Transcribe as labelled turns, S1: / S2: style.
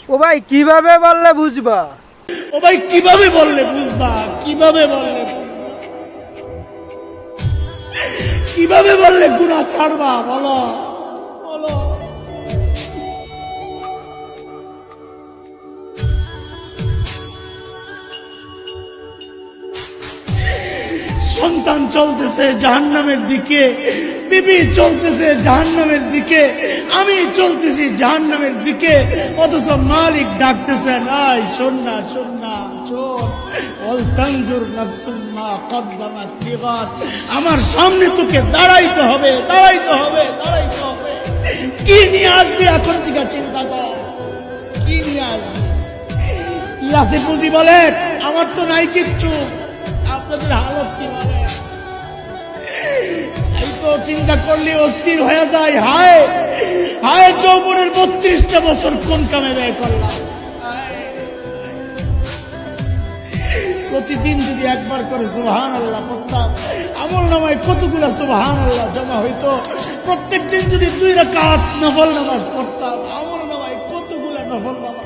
S1: ও ভাই কিভাবে বললে বুঝবা?
S2: ও ভাই কিভাবে বললে বুঝবা? কিভাবে বললে বুঝবা? কিভাবে বললে গুনাহ ছাড়বা? বলো বলো। সন্তান চলতেছে জাহান্নামের দিকে, বিবি চলতেছে জাহান্নামের দিকে, আমি চলতেছি জাহান্নামের দিকে, অথচ মালিক ডাকতেছেন, আয় শোন না শোন না শোন, ওয়াল তানজুর নাফসুম মা কদ্দামাত লিগাদ। আমার সামনে তোকে দাঁড়াইতে হবে, দাঁড়াইতে হবে, দাঁড়াইতে হবে। কি নিয়ে আসবি এখন থেকে চিন্তা কর, কি নিয়ে আসবি? কি আছে বুঝি বলেন? আমার তো নাই কিচ্ছু, আপনাদের হালত কি বলে? এই তো চিন্তা করলে অস্থির হয়ে যায়। হায় হায়, যৌবনের 32টা বছর কোন কামে ব্যয় করলাম। প্রতিদিন যদি একবার করে সুবহানাল্লাহ পড়তাম, আমল নামায় কতগুলা সুবহানাল্লাহ জমা হইতো। প্রত্যেক দিন যদি 2 রাকাত নফল নামাজ পড়তাম, আমল নামায় কতগুলা নফল নামাজ